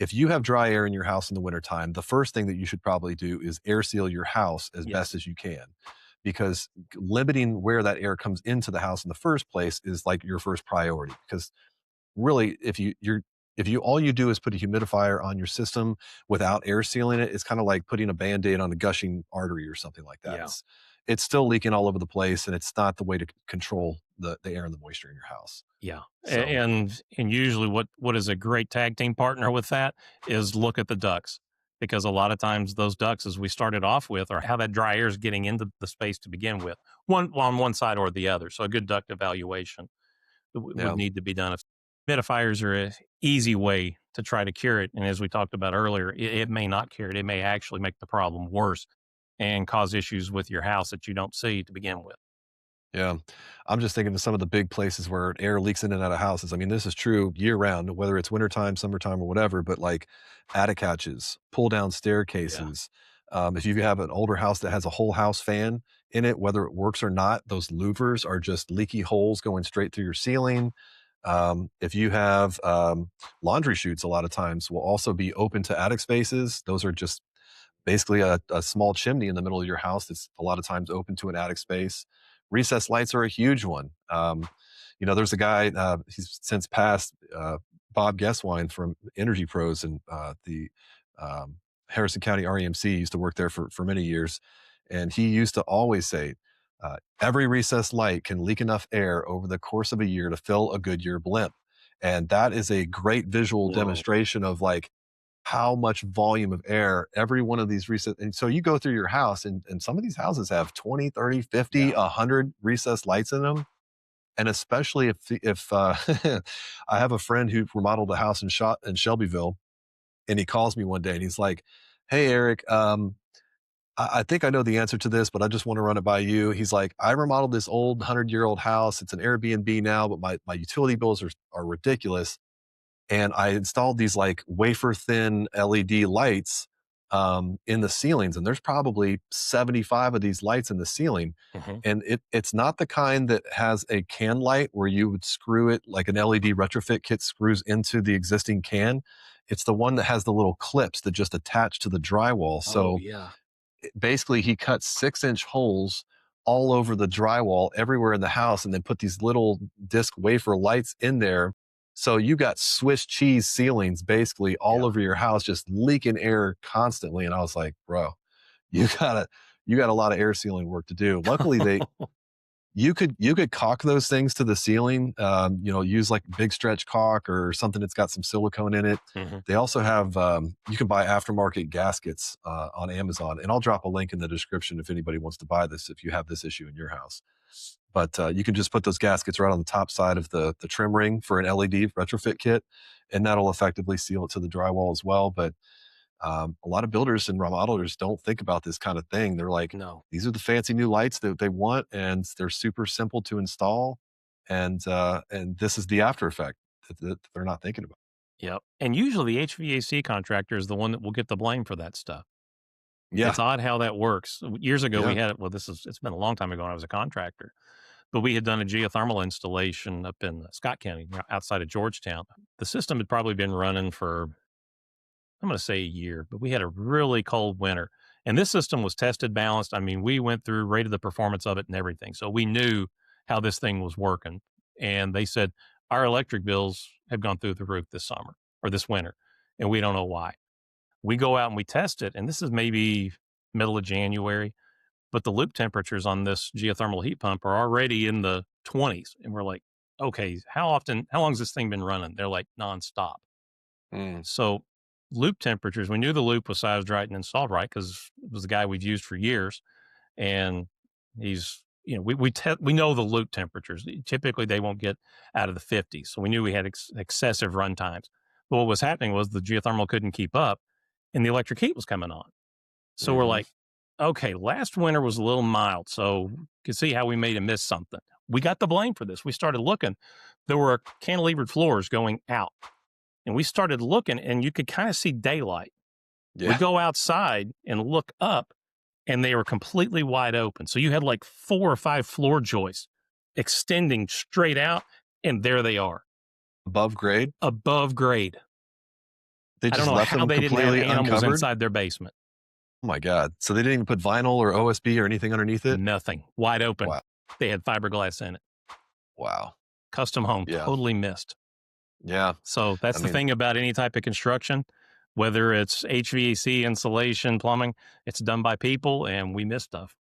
if you have dry air in your house in the wintertime, the first thing that you should probably do is air seal your house as best Yes. as you can, because limiting where that air comes into the house in the first place is like your first priority. Because really, if you all you do is put a humidifier on your system without air sealing it, it's kind of like putting a band-aid on a gushing artery or something like that. Yeah. It's still leaking all over the place, and it's not the way to control the air and the moisture in your house. Yeah. So And usually what is a great tag team partner with that is look at the ducts. Because a lot of times those ducts, as we started off with, are how that dry air is getting into the space to begin with, one on one side or the other. So a good duct evaluation would yeah. need to be done. If humidifiers are an easy way to try to cure it, and as we talked about earlier, it may not cure it. It may actually make the problem worse and cause issues with your house that you don't see to begin with. Yeah. I'm just thinking of some of the big places where air leaks in and out of houses. I mean, this is true year round, whether it's wintertime, summertime, or whatever, but like attic hatches, pull down Yeah. staircases. If you have an older house that has a whole house fan in it, whether it works or not, those louvers are just leaky holes going straight through your ceiling. If you have laundry chutes, a lot of times will also be open to attic spaces. Those are just basically a small chimney in the middle of your house that's a lot of times open to an attic space. Recessed lights are a huge one. There's a guy, he's since passed, Bob Guesswine from Energy Pros and the Harrison County REMC, used to work there for many years. And he used to always say, every recessed light can leak enough air over the course of a year to fill a Goodyear blimp. And that is a great visual Whoa. demonstration of like how much volume of air every one of these recessed. And so you go through your house, and some of these houses have 20, 30, 50, Yeah. 100 recessed lights in them. And especially if I have a friend who remodeled a house in Shelbyville, and he calls me one day and he's like, "Hey, Eric, I think I know the answer to this, but I just want to run it by you." He's like, "I remodeled this old 100-year-old house. It's an Airbnb now, but my utility bills are ridiculous. And I installed these like wafer thin LED lights in the ceilings, and there's probably 75 of these lights in the ceiling. Hmm. And it's not the kind that has a can light where you would screw it like an LED retrofit kit screws into the existing can. It's the one that has the little clips that just attach to the drywall. Oh, So yeah. basically, he cut 6-inch holes all over the drywall everywhere in the house, and then put these little disc wafer lights in there. So you got Swiss cheese ceilings basically all Yeah. over your house, just leaking air constantly. And I was like, bro, you got a lot of air sealing work to do. Luckily, you could caulk those things to the ceiling. Use like big stretch caulk or something that's got some silicone in it. Hmm. They also have you can buy aftermarket gaskets on Amazon, and I'll drop a link in the description if anybody wants to buy this if you have this issue in your house. But you can just put those gaskets right on the top side of the trim ring for an LED retrofit kit, and that'll effectively seal it to the drywall as well. But a lot of builders and remodelers don't think about this kind of thing. They're like, No. these are the fancy new lights that they want, and they're super simple to install, and this is the after effect that they're not thinking about. Yep. And usually the HVAC contractor is the one that will get the blame for that stuff. Yeah, It's odd how that works. Years ago, we yeah, had, well, it's been a long time ago when I was a contractor, but we had done a geothermal installation up in Scott County, outside of Georgetown. The system had probably been running for, I'm going to say a year, but we had a really cold winter. And this system was tested, balanced. I mean, we went through, rated the performance of it and everything. So we knew how this thing was working. And they said, our electric bills have gone through the roof this summer or this winter, and we don't know why. We go out and we test it, and this is maybe middle of January, but the loop temperatures on this geothermal heat pump are already in the 20s. And we're like, okay, how long has this thing been running? They're like nonstop. mm, So loop temperatures, we knew the loop was sized right and installed right because it was the guy we've used for years. And he's, we know the loop temperatures. Typically, they won't get out of the 50s. So we knew we had excessive run times. But what was happening was the geothermal couldn't keep up and the electric heat was coming on. So we're hmm like, okay, last winter was a little mild. So you can see how we made him miss something. We got the blame for this. We started looking. There were cantilevered floors going out. And we started looking, and you could kind of see daylight. We yeah. go outside and look up, and they were completely wide open. So you had like 4 or 5 floor joists extending straight out, and there they are, Above grade. above grade. They I don't just know left how them they didn't have completely animals uncovered? inside their basement. Oh my god. So they didn't even put vinyl or OSB or anything underneath it? Nothing. Wide open. Wow. They had fiberglass in it. Wow. Custom home, Yeah. totally missed. Yeah. So I that's the mean, thing about any type of construction, whether it's HVAC, insulation, plumbing, it's done by people, and we miss stuff.